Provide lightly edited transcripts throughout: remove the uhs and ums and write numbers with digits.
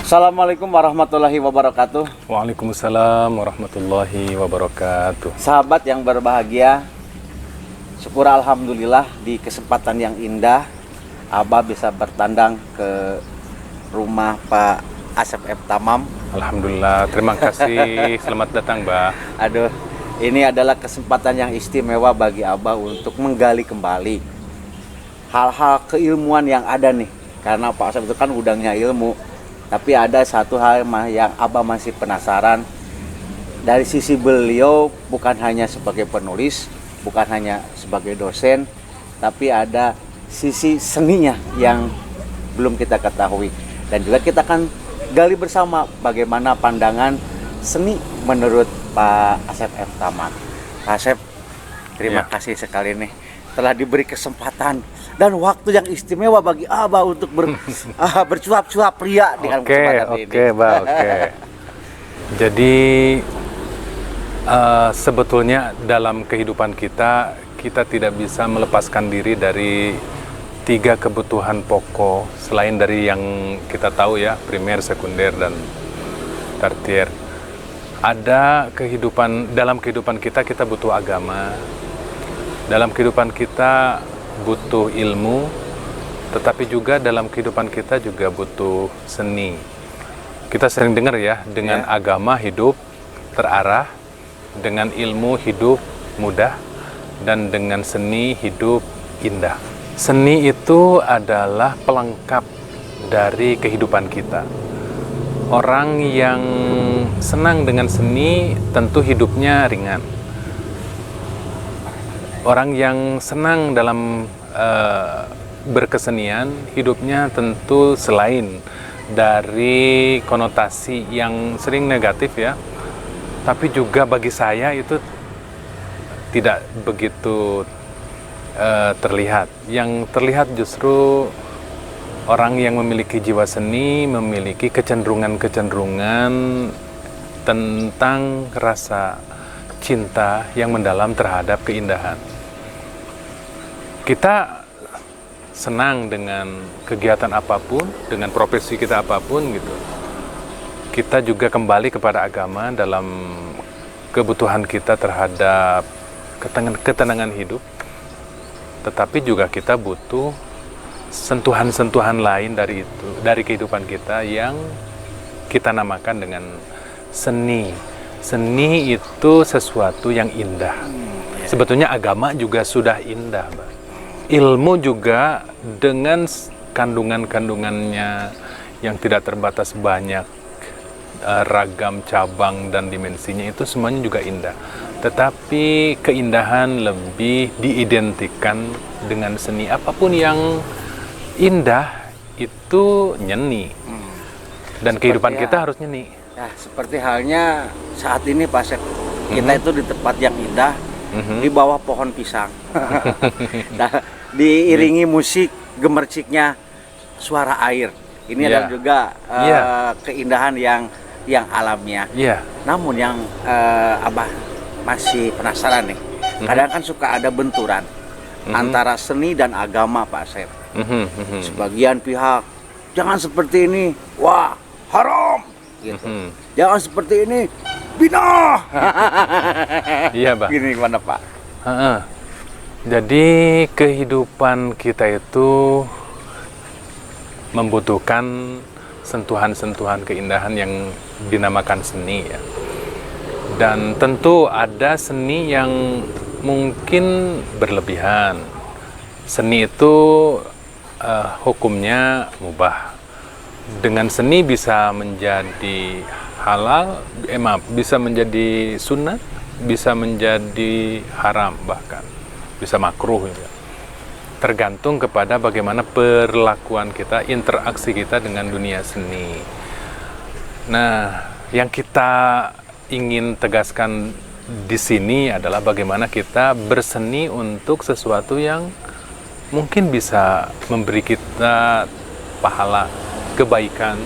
Assalamualaikum warahmatullahi wabarakatuh. Waalaikumsalam warahmatullahi wabarakatuh. Sahabat yang berbahagia, syukur alhamdulillah di kesempatan yang indah Abah bisa bertandang ke rumah Pak Asep F. Tamam. Alhamdulillah, terima kasih. Selamat datang, Mbak. Aduh, ini adalah kesempatan yang istimewa bagi Abah untuk menggali kembali hal-hal keilmuan yang ada nih. Karena Pak Asep itu kan gudangnya ilmu. Tapi ada satu hal yang Abah masih penasaran. Dari sisi beliau bukan hanya sebagai penulis, bukan hanya sebagai dosen, tapi ada sisi seninya yang belum kita ketahui. Dan juga kita akan gali bersama bagaimana pandangan seni menurut Pak Asep F. Tamam. Pak Asep, terima kasih sekali nih telah diberi kesempatan dan waktu yang istimewa bagi Abah untuk bercuap-cuap pria dengan kesempatan ini. Oke. Jadi sebetulnya dalam kehidupan kita tidak bisa melepaskan diri dari 3 kebutuhan pokok selain dari yang kita tahu ya, primer, sekunder, dan tertier. Ada dalam kehidupan kita butuh agama. Dalam kehidupan kita butuh ilmu, tetapi juga dalam kehidupan kita juga butuh seni. Kita sering dengar ya, dengan agama hidup terarah, dengan ilmu hidup mudah, dan dengan seni hidup indah. Seni itu adalah pelengkap dari kehidupan kita. Orang yang senang dengan seni tentu hidupnya ringan. Orang yang senang dalam berkesenian, hidupnya tentu selain dari konotasi yang sering negatif ya, tapi juga bagi saya itu tidak begitu terlihat. Yang terlihat justru orang yang memiliki jiwa seni, memiliki kecenderungan-kecenderungan tentang rasa cinta yang mendalam terhadap keindahan. Kita senang dengan kegiatan apapun, dengan profesi kita apapun gitu. Kita juga kembali kepada agama dalam kebutuhan kita terhadap ketenangan hidup. Tetapi juga kita butuh sentuhan-sentuhan lain dari kehidupan kita yang kita namakan dengan seni. Seni itu sesuatu yang indah. Sebetulnya agama juga sudah indah, Mbak. Ilmu juga dengan kandungan-kandungannya yang tidak terbatas banyak, ragam cabang dan dimensinya, itu semuanya juga indah. Tetapi keindahan lebih diidentikan dengan seni. Apapun yang indah itu nyeni. Dan kehidupan kita harus nyeni. Ya, seperti halnya saat ini Pak Asep, kita itu di tempat yang indah, di bawah pohon pisang. Nah, diiringi musik gemerciknya suara air. Ini adalah juga keindahan yang alamiah. Namun yang Abah masih penasaran nih, kadang kan suka ada benturan antara seni dan agama, Pak Asep. Sebagian pihak, jangan seperti ini, wah haram gitu. Jangan seperti ini, bina. Iya, Pak. Gini gimana, Pak? Jadi kehidupan kita itu membutuhkan sentuhan-sentuhan keindahan yang dinamakan seni ya. Dan tentu ada seni yang mungkin berlebihan. Seni itu hukumnya mubah. Dengan seni bisa menjadi halal, bisa menjadi sunat, bisa menjadi haram bahkan. Bisa makruh ya. Tergantung kepada bagaimana perlakuan kita, interaksi kita dengan dunia seni. Nah, yang kita ingin tegaskan di sini adalah bagaimana kita berseni untuk sesuatu yang mungkin bisa memberi kita pahala, kebaikan,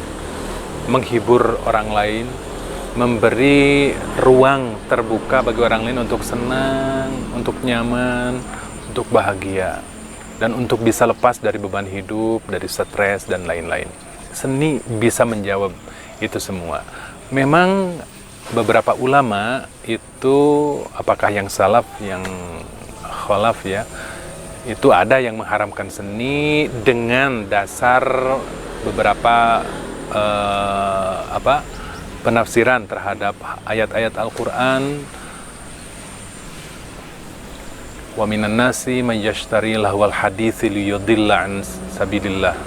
menghibur orang lain, memberi ruang terbuka bagi orang lain untuk senang, untuk nyaman, untuk bahagia, dan untuk bisa lepas dari beban hidup, dari stres dan lain-lain. Seni bisa menjawab itu semua. Memang beberapa ulama itu, apakah yang salaf, yang khalaf ya, itu ada yang mengharamkan seni dengan dasar beberapa penafsiran terhadap ayat-ayat Al-Quran. Wa minan nasi may yashtari lahwal hadithi liyudilla an sabilillah.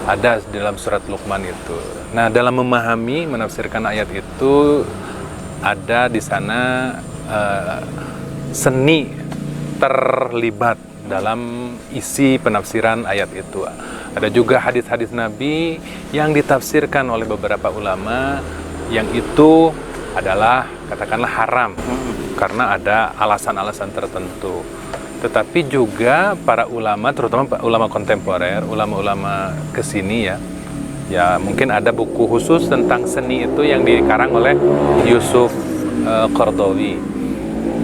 Ada dalam surat Luqman itu. Nah, dalam memahami, menafsirkan ayat itu, ada di sana seni terlibat dalam isi penafsiran ayat itu. Ada juga hadis-hadis Nabi yang ditafsirkan oleh beberapa ulama yang itu adalah katakanlah haram karena ada alasan-alasan tertentu. Tetapi juga para ulama, terutama ulama kontemporer, ulama-ulama kesini ya mungkin ada buku khusus tentang seni itu yang dikarang oleh Yusuf Qaradawi.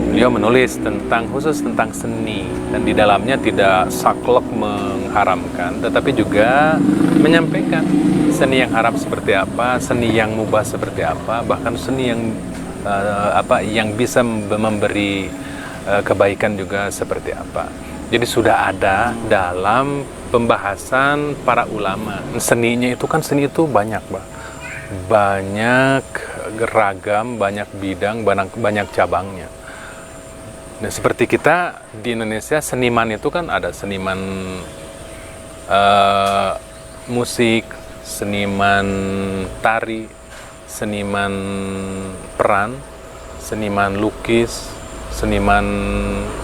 Beliau menulis khusus tentang seni, dan di dalamnya tidak saklek mengharamkan, tetapi juga menyampaikan seni yang haram seperti apa, seni yang mubah seperti apa, bahkan seni yang yang bisa memberi kebaikan juga seperti apa. Jadi sudah ada dalam pembahasan para ulama. Seninya itu kan, seni itu banyak, banyak ragam, banyak bidang, banyak cabangnya. Nah, seperti kita di Indonesia, seniman itu kan ada seniman musik, seniman tari, seniman peran, seniman lukis, seniman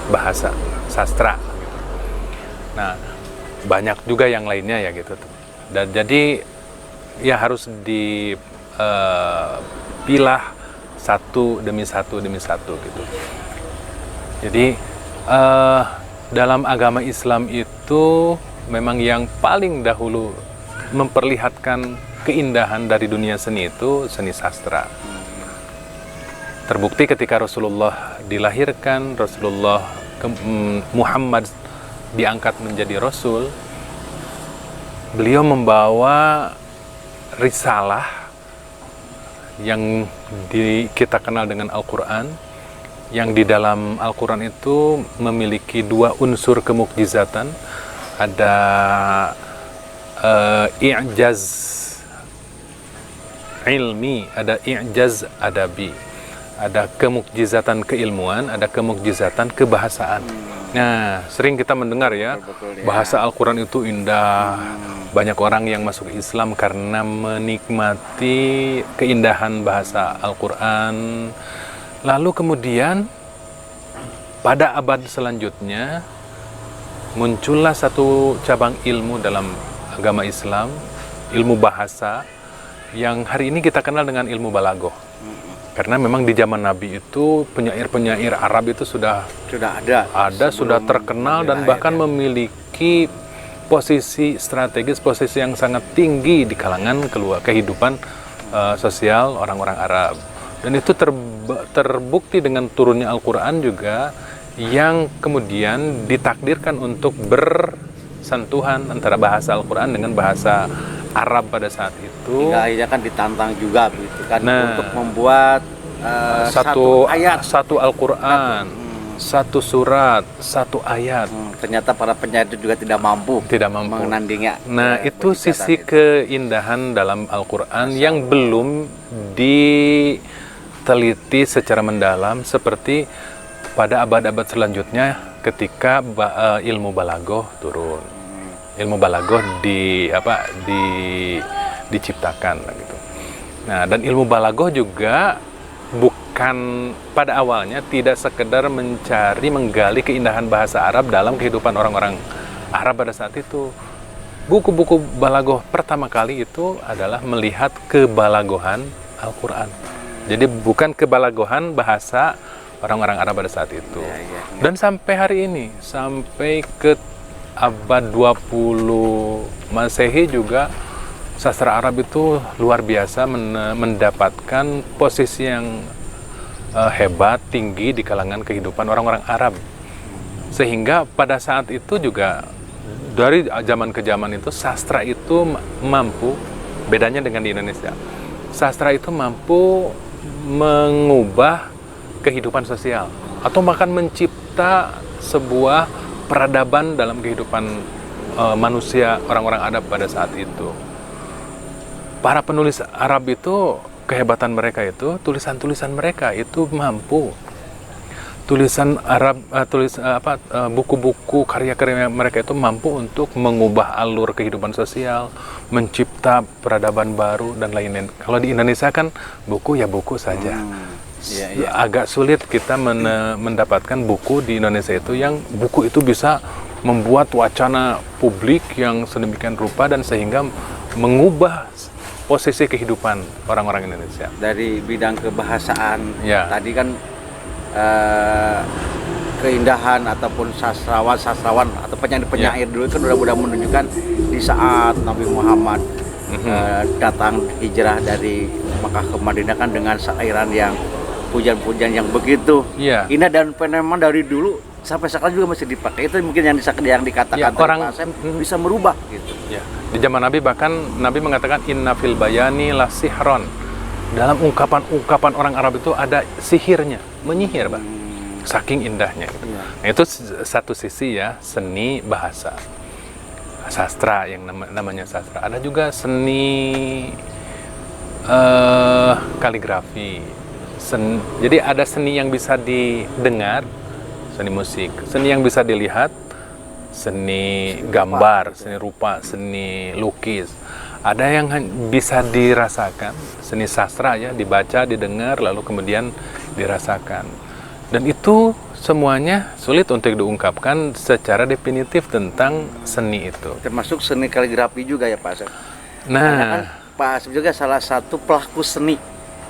bahasa, sastra. Nah, banyak juga yang lainnya ya gitu. Dan jadi ya harus dipilah satu demi satu gitu. Jadi dalam agama Islam itu memang yang paling dahulu memperlihatkan keindahan dari dunia seni itu seni sastra. Terbukti ketika Rasulullah dilahirkan, Muhammad diangkat menjadi Rasul, beliau membawa risalah yang kita kenal dengan Al-Quran, yang di dalam Al-Quran itu memiliki dua unsur kemukjizatan. Ada i'jaz ilmi, ada i'jaz adabi. Ada kemukjizatan keilmuan, ada kemukjizatan kebahasaan. Nah, sering kita mendengar ya, bahasa Al-Quran itu indah. Banyak orang yang masuk Islam karena menikmati keindahan bahasa Al-Quran. Lalu kemudian pada abad selanjutnya muncullah satu cabang ilmu dalam agama Islam, ilmu bahasa, yang hari ini kita kenal dengan ilmu balaghah. Karena memang di zaman Nabi itu penyair-penyair Arab itu sudah ada, sudah terkenal dan bahkan memiliki posisi strategis, posisi yang sangat tinggi di kalangan kehidupan sosial orang-orang Arab. Dan itu terbukti dengan turunnya Al-Quran juga, yang kemudian ditakdirkan untuk bersentuhan antara bahasa Al-Quran dengan bahasa Arab pada saat itu. Hingga akhirnya kan ditantang juga gitu kan, untuk membuat satu Al-Quran, satu surat, satu ayat. Ternyata para penyair itu juga tidak mampu menandingi. Nah, itu sisi keindahan dalam Al-Quran yang belum diteliti secara mendalam seperti pada abad-abad selanjutnya ketika ilmu balaghah turun. Ilmu balaghah diciptakan gitu. Nah, dan ilmu balaghah juga bukan pada awalnya tidak sekedar menggali keindahan bahasa Arab dalam kehidupan orang-orang Arab pada saat itu. Buku-buku balaghah pertama kali itu adalah melihat kebalaghahan Al-Quran. Jadi bukan kebalaghahan bahasa orang-orang Arab pada saat itu. Dan sampai hari ini, sampai ke abad 20 Masehi juga sastra Arab itu luar biasa mendapatkan posisi yang hebat, tinggi di kalangan kehidupan orang-orang Arab. Sehingga pada saat itu juga dari zaman ke zaman itu sastra itu mampu, bedanya dengan di Indonesia. sastra itu mampu mengubah kehidupan sosial atau bahkan mencipta sebuah peradaban dalam kehidupan manusia, orang-orang Arab pada saat itu. Para penulis Arab itu, kehebatan mereka itu, tulisan-tulisan mereka itu mampu. Tulisan Arab, buku-buku karya-karya mereka itu mampu untuk mengubah alur kehidupan sosial, mencipta peradaban baru dan lain-lain. Kalau di Indonesia kan buku ya buku saja. Agak sulit kita mendapatkan buku di Indonesia itu yang buku itu bisa membuat wacana publik yang sedemikian rupa dan sehingga mengubah posisi kehidupan orang-orang Indonesia. Dari bidang kebahasaan, Ya. tadi kan keindahan ataupun sastrawan atau penyair dulu kan udah menunjukkan di saat Nabi Muhammad datang hijrah dari Makkah ke Madinah kan dengan syairan yang pujian-pujian yang begitu indah dan memang dari dulu sampai sekarang juga masih dipakai. Itu mungkin yang dikatakan orang bisa merubah gitu. Ya. Di zaman Nabi bahkan Nabi mengatakan inna fil bayani la sihron. Dalam ungkapan orang Arab itu ada sihirnya, menyihir, Bang. Saking indahnya. Nah, itu satu sisi ya, seni bahasa. Sastra yang namanya sastra. Ada juga seni kaligrafi. Jadi ada seni yang bisa didengar, seni musik, seni yang bisa dilihat, seni gambar, seni rupa, seni lukis. Ada yang bisa dirasakan, seni sastra ya, dibaca, didengar, lalu kemudian dirasakan. Dan itu semuanya sulit untuk diungkapkan secara definitif tentang seni itu. Termasuk seni kaligrafi juga ya Pak Asep. Nah, kan Pak Asep juga salah satu pelaku seni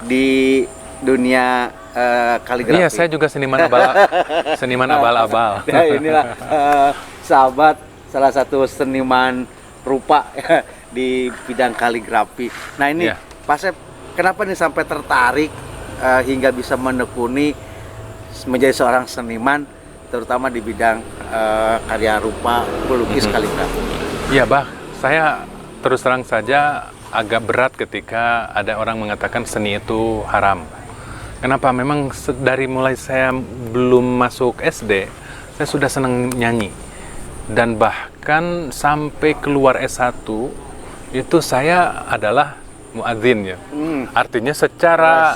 di dunia kaligrafi. iya, saya juga seniman abal-abal. Nah, inilah sahabat salah satu seniman rupa di bidang kaligrafi. Nah ini Pak Asep, kenapa nih sampai tertarik hingga bisa menekuni menjadi seorang seniman, terutama di bidang karya rupa, pelukis, kaligrafi? Iya, Bah, saya terus terang saja agak berat ketika ada orang mengatakan seni itu haram. Kenapa? Memang dari mulai saya belum masuk SD, saya sudah senang nyanyi. Dan bahkan sampai keluar S1, itu saya adalah muadzin ya. Artinya secara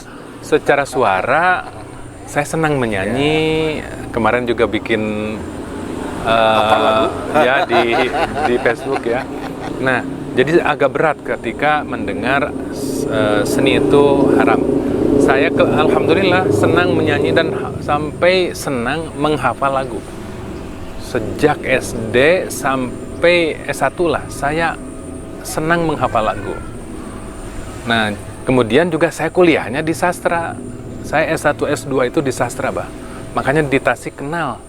suara saya senang menyanyi. Kemarin juga bikin ya di Facebook ya. Nah, jadi agak berat ketika mendengar seni itu haram. Saya alhamdulillah senang menyanyi dan sampai senang menghafal lagu. Sejak SD sampai S1 lah saya senang menghafal lagu. Nah, kemudian juga saya kuliahnya di sastra. Saya S1, S2 itu di sastra, Bah. Makanya di Tasik kenal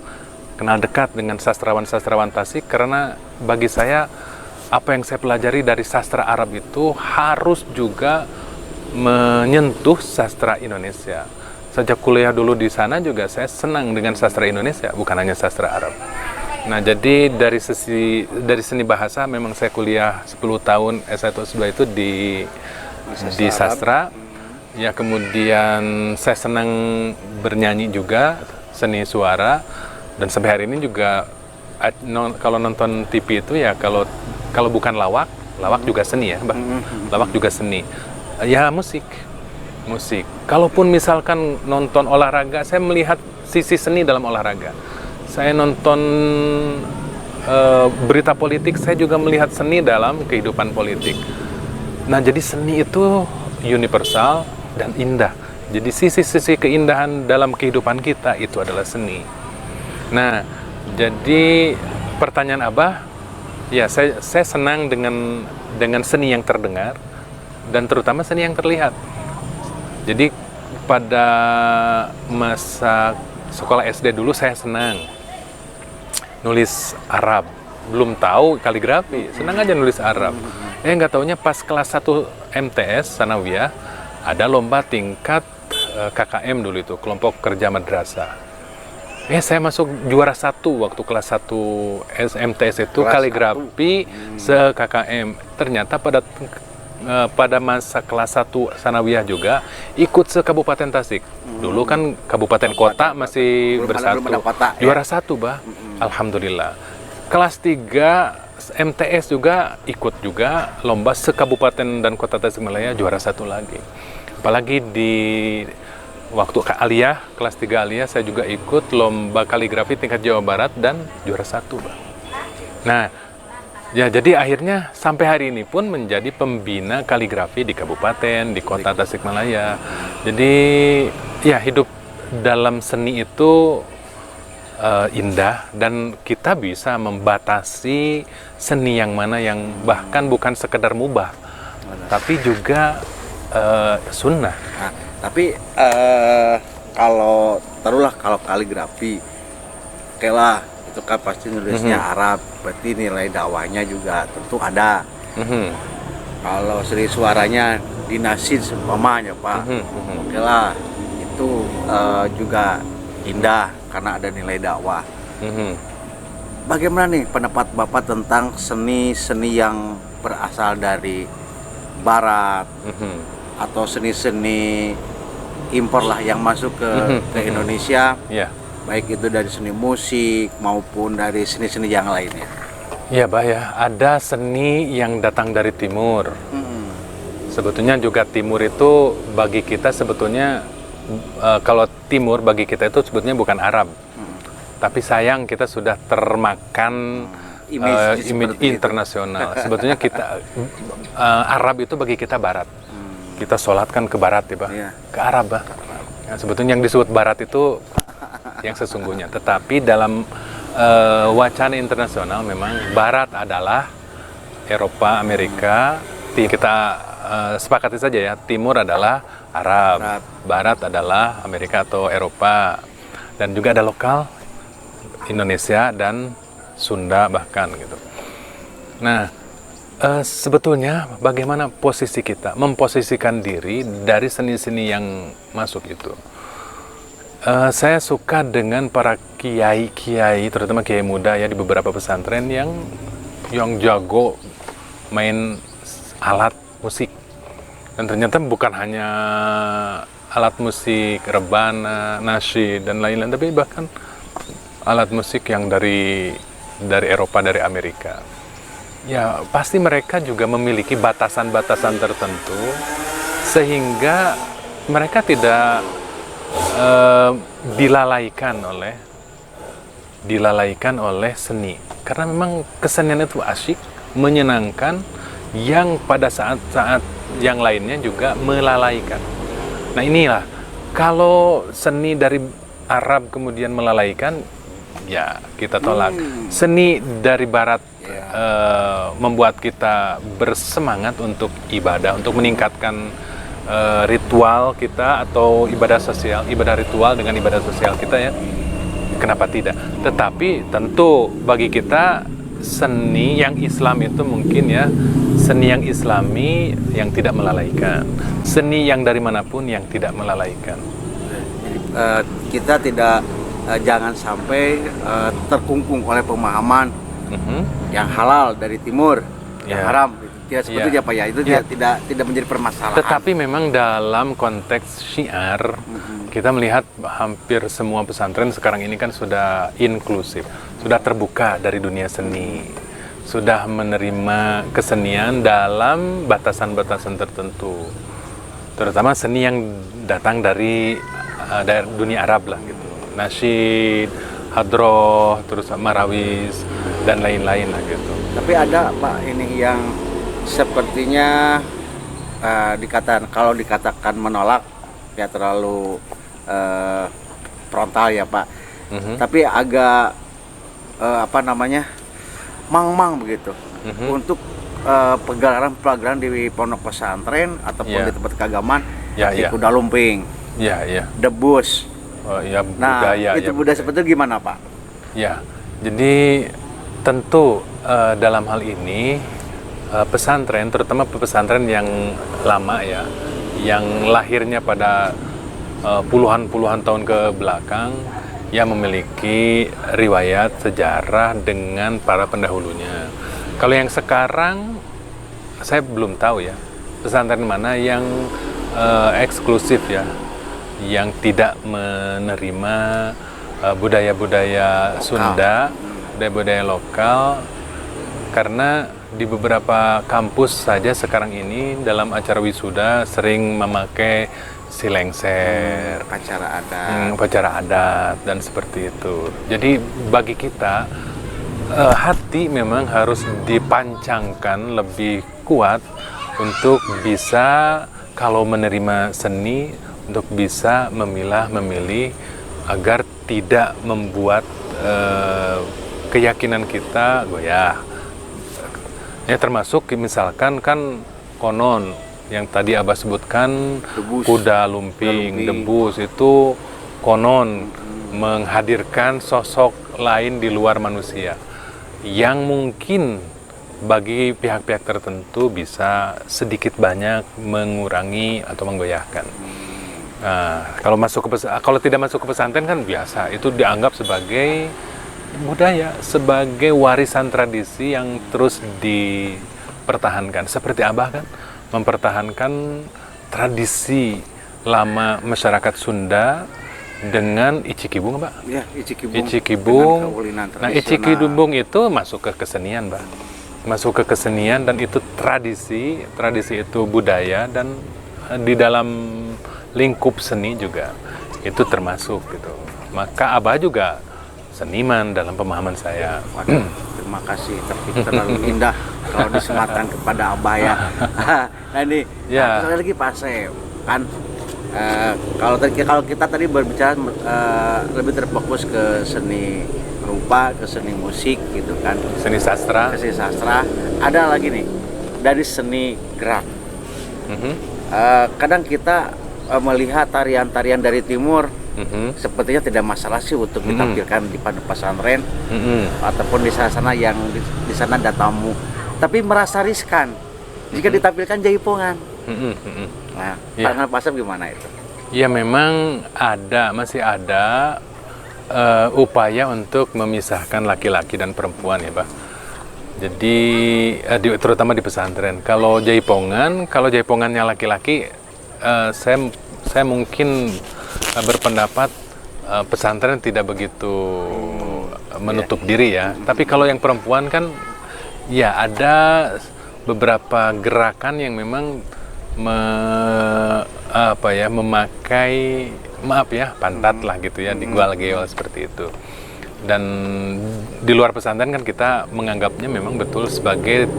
dekat dengan sastrawan-sastrawan Tasik, karena bagi saya apa yang saya pelajari dari sastra Arab itu harus juga menyentuh sastra Indonesia. Sejak kuliah dulu di sana juga saya senang dengan sastra Indonesia, bukan hanya sastra Arab. Nah, jadi dari seni bahasa memang saya kuliah 10 tahun S1 S2 itu di sastra. Ya, kemudian saya senang bernyanyi juga, seni suara, dan sampai hari ini juga kalau nonton TV itu ya kalau bukan lawak juga seni ya, Mbak. Lawak juga seni. Ya, musik. Kalaupun misalkan nonton olahraga, saya melihat sisi seni dalam olahraga. Saya nonton berita politik, saya juga melihat seni dalam kehidupan politik. Nah, jadi seni itu universal dan indah. Jadi sisi-sisi keindahan dalam kehidupan kita itu adalah seni. Nah, jadi pertanyaan Abah, ya saya senang dengan seni yang terdengar dan terutama seni yang terlihat. Jadi pada masa sekolah SD dulu saya senang nulis Arab, belum tahu kaligrafi, senang aja nulis Arab. Nggak taunya pas kelas 1 MTS Sanawiyah ada lomba tingkat KKM dulu itu, kelompok kerja madrasah. Saya masuk juara 1 waktu kelas 1 MTS itu kelas kaligrafi se-KKM. Ternyata pada pada masa kelas 1 sanawiyah juga ikut se-Kabupaten Tasik. Dulu kan kabupaten kota masih bersatu. belum ada kota, ya? Juara 1, Bah. Alhamdulillah. Kelas 3 MTS juga ikut juga lomba se-Kabupaten dan Kota Tasikmalaya, juara 1 lagi. Apalagi di waktu aliyah, kelas 3 aliyah, saya juga ikut lomba kaligrafi tingkat Jawa Barat dan juara 1, Bah. Nah, ya jadi akhirnya sampai hari ini pun menjadi pembina kaligrafi di kabupaten, di Kota Tasikmalaya. Jadi ya hidup dalam seni itu indah, dan kita bisa membatasi seni yang mana yang bahkan bukan sekedar mubah, tapi juga sunnah. Nah, tapi kalau taruhlah kalau kaligrafi, oke lah, itu kan pasti nulisnya Arab, berarti nilai dakwahnya juga tentu ada. Kalau seni suaranya dinasid seumpamanya, Pak, oke lah, itu juga indah karena ada nilai dakwah. Bagaimana nih pendapat Bapak tentang seni-seni yang berasal dari Barat, atau seni-seni impor lah yang masuk ke Indonesia, baik itu dari seni musik maupun dari seni-seni yang lainnya? Ya, Bah, ya, ada seni yang datang dari timur. Sebetulnya juga timur itu bagi kita sebetulnya, kalau timur bagi kita itu sebetulnya bukan Arab. Tapi sayang kita sudah termakan image internasional. Sebetulnya kita Arab itu bagi kita Barat. Kita sholatkan ke Barat, ya, Bah. Ke Arab, Bah. Nah, sebetulnya yang disebut Barat itu yang sesungguhnya. Tetapi dalam wacana internasional memang Barat adalah Eropa, Amerika. Kita sepakati saja ya, Timur adalah Arab, Barat adalah Amerika atau Eropa, dan juga ada lokal Indonesia dan Sunda bahkan gitu. Nah, sebetulnya bagaimana posisi kita memposisikan diri dari seni-seni yang masuk itu? Saya suka dengan para kiai-kiai, terutama kiai muda ya di beberapa pesantren yang jago main alat musik. Dan ternyata bukan hanya alat musik rebana, nasyid dan lain-lain, tapi bahkan alat musik yang dari Eropa, dari Amerika. Ya, pasti mereka juga memiliki batasan-batasan tertentu sehingga mereka tidak dilalaikan oleh seni. Karena memang kesenian itu asyik, menyenangkan, yang pada saat-saat yang lainnya juga melalaikan. Nah, inilah kalau seni dari Arab kemudian melalaikan, ya kita tolak. Seni dari Barat membuat kita bersemangat untuk ibadah, untuk meningkatkan ritual kita atau ibadah sosial, ibadah ritual dengan ibadah sosial kita ya. Kenapa tidak? Tetapi tentu bagi kita seni yang Islam itu mungkin ya, seni yang Islami yang tidak melalaikan, seni yang dari manapun yang tidak melalaikan. Jadi kita tidak jangan sampai terkungkung oleh pemahaman yang halal dari timur, yang haram. Tidak seperti itu ya, Pak ya. Itu tidak menjadi permasalahan. Tetapi memang dalam konteks syiar, kita melihat hampir semua pesantren sekarang ini kan sudah inklusif, sudah terbuka dari dunia seni, sudah menerima kesenian dalam batasan-batasan tertentu, terutama seni yang datang dari dunia Arab lah gitu, nasyid, hadroh, terus marawis dan lain-lain lah gitu. Tapi ada, Pak, ini yang sepertinya kalau dikatakan menolak ya terlalu frontal ya, Pak. Tapi agak mang-mang begitu untuk pelajaran di pondok pesantren ataupun di tempat keagamaan, kuda lumping, debus. Nah, itu budaya seperti itu gimana, Pak? Ya, jadi tentu dalam hal ini pesantren, terutama pesantren yang lama ya, yang lahirnya pada puluhan tahun ke belakang, yang memiliki riwayat sejarah dengan para pendahulunya. Kalau yang sekarang saya belum tahu ya, pesantren mana yang eksklusif ya, yang tidak menerima budaya-budaya Sunda, budaya-budaya lokal, karena di beberapa kampus saja sekarang ini dalam acara wisuda sering memakai silengser, upacara adat dan seperti itu. Jadi bagi kita hati memang harus dipancangkan lebih kuat untuk bisa kalau menerima seni, untuk bisa memilih agar tidak membuat keyakinan kita goyah. Ya, termasuk misalkan kan konon yang tadi Abah sebutkan kuda lumping, debus itu konon menghadirkan sosok lain di luar manusia yang mungkin bagi pihak-pihak tertentu bisa sedikit banyak mengurangi atau menggoyahkan. Nah, kalau tidak masuk ke pesantren kan biasa, itu dianggap sebagai budaya, sebagai warisan tradisi yang terus dipertahankan. Seperti Abah kan mempertahankan tradisi lama masyarakat Sunda dengan Icikibung, Mbak. Ya, Icikibung. Nah, Icikibung itu masuk ke kesenian, Mbak. Masuk ke kesenian dan itu tradisi itu budaya, dan di dalam lingkup seni juga itu termasuk gitu. Maka Abah juga seniman dalam pemahaman saya. Waduh, terima kasih, tapi terlalu indah kalau disematkan kepada Abah ya. Nah ini, ya. Sekali lagi Pak Asep, kan kalau kita tadi berbicara lebih terfokus ke seni rupa, ke seni musik gitu kan, seni sastra. Ada lagi nih dari seni gerak. Kadang kita melihat tarian-tarian dari timur, sepertinya tidak masalah sih untuk ditampilkan di pesantren ataupun di sana yang di sana ada tamu, tapi merasa riskan jika ditampilkan jaipongan. Nah, pandangan Pak Asep gimana itu? Ya, memang masih ada upaya untuk memisahkan laki-laki dan perempuan ya, Pak. Jadi terutama di pesantren. Kalau jaipongannya laki-laki, saya mungkin berpendapat pesantren tidak begitu menutup diri ya. Tapi kalau yang perempuan kan ya ada beberapa gerakan yang memang memakai pantat lah gitu ya, digual-geol seperti itu. Dan di luar pesantren kan kita menganggapnya memang betul sebagai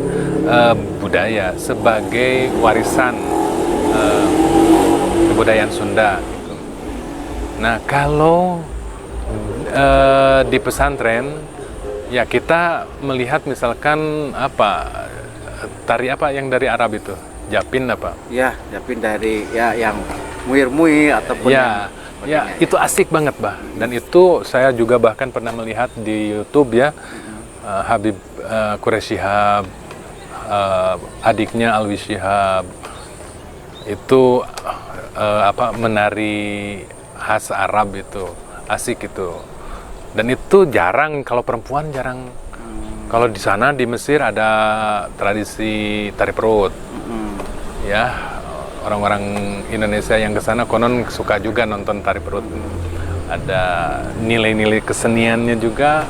budaya, sebagai warisan kebudayaan Sunda gitu. Nah, kalau di pesantren ya kita melihat misalkan tari apa yang dari Arab itu, japin apa? Ya, japin dari yang muir-muir ataupun ya itu asik banget, Bah. Dan itu saya juga bahkan pernah melihat di YouTube ya, Habib Quraish Shihab, adiknya Alwi Shihab itu menari khas Arab, itu asik itu. Dan itu jarang, kalau perempuan jarang. Kalau di sana di Mesir ada tradisi tari perut. Ya, orang-orang Indonesia yang ke sana konon suka juga nonton tari perut. Ada nilai-nilai keseniannya juga,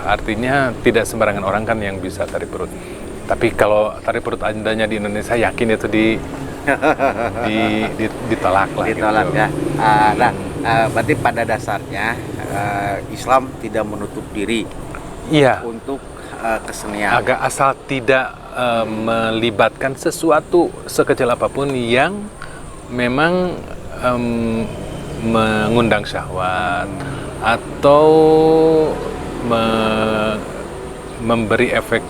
artinya tidak sembarangan orang kan yang bisa tari perut. Tapi kalau tari perut adanya di Indonesia, yakin itu ditolak lah. Ditolak gitu. Ya. Berarti pada dasarnya Islam tidak menutup diri untuk kesenian. Agak asal tidak melibatkan sesuatu sekecil apapun yang memang mengundang syahwat atau memberi efek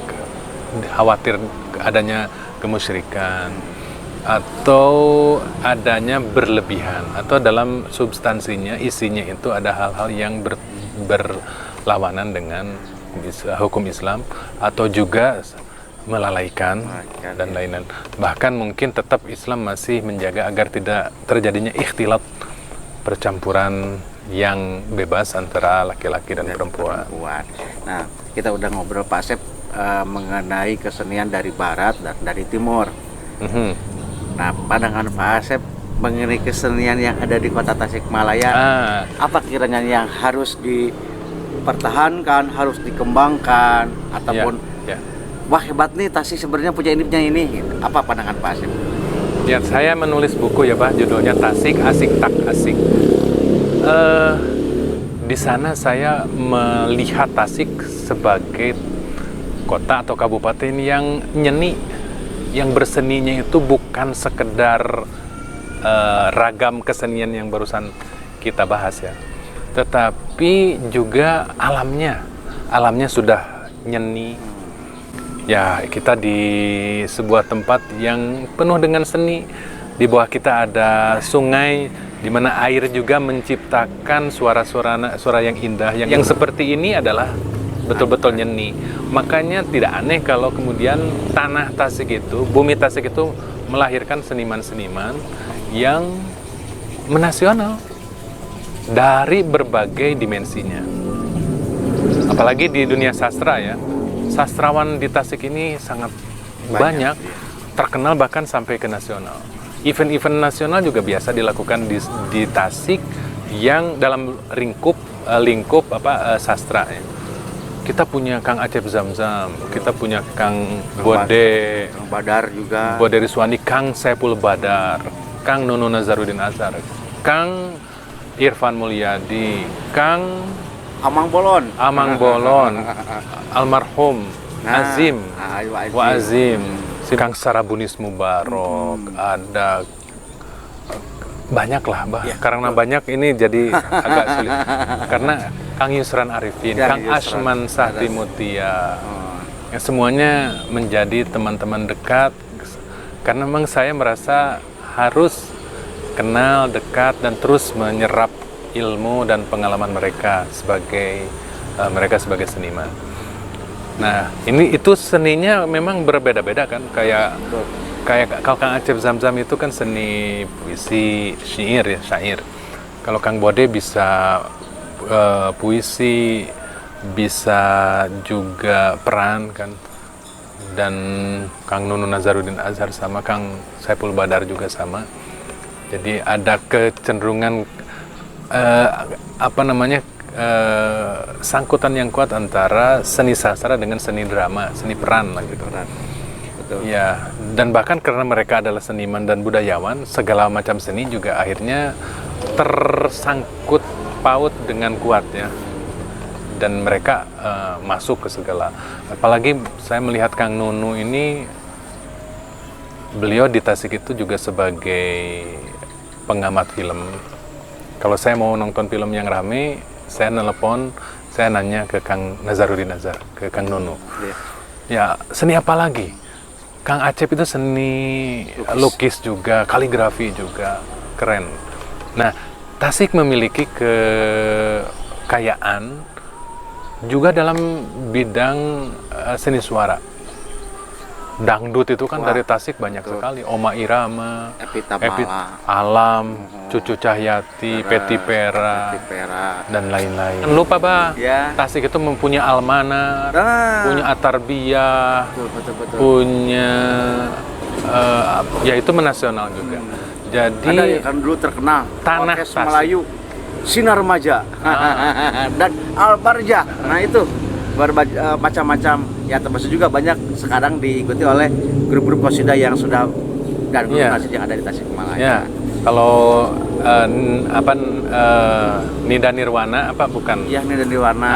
khawatir adanya kemusyrikan atau adanya berlebihan, atau dalam substansinya, isinya itu ada hal-hal yang berlawanan dengan hukum Islam, atau juga melalaikan dan lain-lain. Bahkan mungkin tetap Islam masih menjaga agar tidak terjadinya ikhtilat, percampuran yang bebas antara laki-laki dan perempuan. Nah, kita udah ngobrol Pak Asep mengenai kesenian dari barat dan dari timur. Nah, pandangan Pak Asep mengenai kesenian yang ada di Kota Tasikmalaya, apa kiranya yang harus dipertahankan, harus dikembangkan, ataupun wah hebat nih Tasik sebenarnya punya ini. Apa pandangan Pak Asep? Ya, saya menulis buku ya Pak, judulnya Tasik Asik Tak Asik. Di sana saya melihat Tasik sebagai kota atau kabupaten yang nyeni, yang berseninya itu bukan sekedar ragam kesenian yang barusan kita bahas ya, tetapi juga alamnya sudah nyeni. Ya, kita di sebuah tempat yang penuh dengan seni. Di bawah kita ada sungai, di mana air juga menciptakan suara yang indah. Yang seperti ini adalah betul-betul nyeni. Makanya tidak aneh kalau kemudian tanah Tasik itu, bumi Tasik itu melahirkan seniman-seniman yang menasional dari berbagai dimensinya. Apalagi di dunia sastra ya. Sastrawan di Tasik ini sangat banyak, terkenal bahkan sampai ke nasional. Event-event nasional juga biasa dilakukan di Tasik yang dalam lingkup sastra ya. Kita punya Kang Acep Zamzam, kita punya Kang Bode, Kang Badar juga, Bode Riswandi, Kang Saipul Badar, Kang Nunu Nazaruddin Azhar, Kang Irfan Mulyadi, Kang Amang Bolon, almarhum Azim, Wa Azim, Kang Sarabunis Mubarok, ada banyak lah, karena banyak ini jadi agak sulit. Karena Kang Yusran Arifin, Kang Ashman Sahti Mutia, ya, semuanya menjadi teman-teman dekat. Karena memang saya merasa harus kenal dekat dan terus menyerap ilmu dan pengalaman mereka sebagai seniman. Nah, itu seninya memang berbeda-beda kan, kayak kalau Kang Acep Zamzam itu kan seni puisi, syair. Kalau Kang Bode bisa puisi, bisa juga peran kan. Dan Kang Nunu Nazaruddin Azhar sama Kang Saipul Badar juga sama. Jadi ada kecenderungan sangkutan yang kuat antara seni sastra dengan seni drama, seni peran lah gitu. Betul. Ya, dan bahkan karena mereka adalah seniman dan budayawan, segala macam seni juga akhirnya tersangkut paut dengan kuat ya. Dan mereka masuk ke segala. Apalagi saya melihat Kang Nunu ini, beliau di Tasik itu juga sebagai pengamat film. Kalau saya mau nonton film yang rame, saya nanya ke Kang Nazaruddin Azhar, ke Kang Nunu. Ya, seni apa lagi? Kang Acep itu seni lukis juga, kaligrafi juga, keren. Nah, Tasik memiliki kekayaan juga dalam bidang seni suara. Dangdut itu kan dari Tasik banyak sekali. Oma Irama, Alam, Cucu Cahyati, Peti Pera, dan lain-lain. Jangan lupa Tasik itu mempunyai Almanar, punya Atarbiyah, punya ya itu menasional juga. Jadi ada yang kan dulu terkenal tanah Orkes Tasik. Melayu Sinar Remaja dan Albarja. Nah itu macam-macam ya, termasuk juga banyak sekarang diikuti oleh grup-grup qasidah yang sudah dan grup qasidah yang ada di Tasikmalaya. Ya, kalau Nida Nirwana bukan? Iya, Nida Nirwana.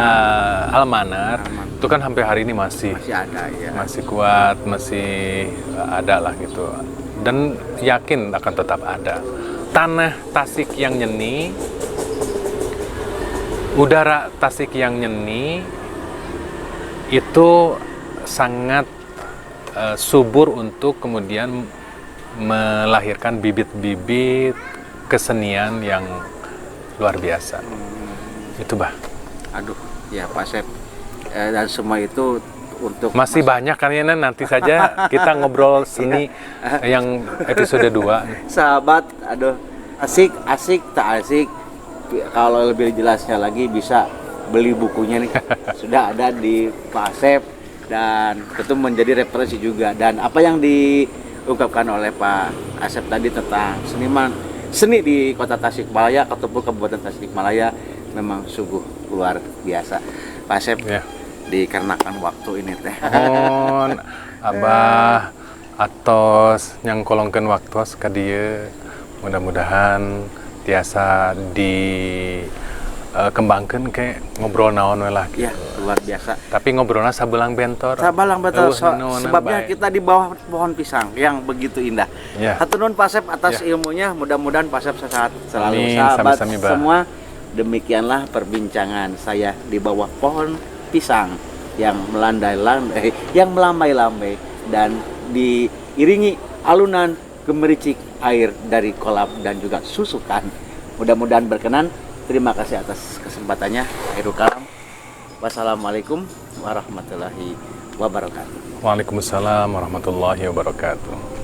Almanar itu kan sampai hari ini masih ada ya. Masih kuat, masih ada lah gitu. Dan yakin akan tetap ada. Tanah Tasik yang nyeni, udara Tasik yang nyeni, itu sangat subur untuk kemudian melahirkan bibit-bibit kesenian yang luar biasa. Itu Aduh, ya Pak Sep, dan semua itu untuk masih banyak kan ya, nanti saja kita ngobrol seni yang episode 2. Sahabat, aduh, asik tak asik. Kalau lebih jelasnya lagi bisa beli bukunya nih, sudah ada di Pak Asep, dan tentu menjadi referensi juga. Dan apa yang diungkapkan oleh Pak Asep tadi tentang seni di Kota Tasikmalaya ataupun Kabupaten Tasikmalaya memang sungguh luar biasa. Pak Asep, Ya. dikarenakan waktu ini teh. Mohon Abah atos yang kolongkan waktu ka dieu, mudah-mudahan tiasa dikembangkan ke ngobrol naon we lah. Ya, luar biasa. Tapi ngobrolnya sabelang bentor. Sabalang betul, Naon sebabnya bae. kita di bawah pohon pisang yang begitu indah. Ya. Hatur nuhun Pak Asep atas Ya. ilmunya, mudah-mudahan Pak Asep sehat selalu. Amin, Sahabat sami-sami, Bah. semua, demikianlah perbincangan saya di bawah pohon pisang yang melandai-landai, yang melambai-lambai dan diiringi alunan gemericik air dari kolam dan juga susukan. Mudah-mudahan berkenan. Terima kasih atas kesempatannya. Akhirul kalam. Wassalamualaikum warahmatullahi wabarakatuh. Waalaikumsalam warahmatullahi wabarakatuh.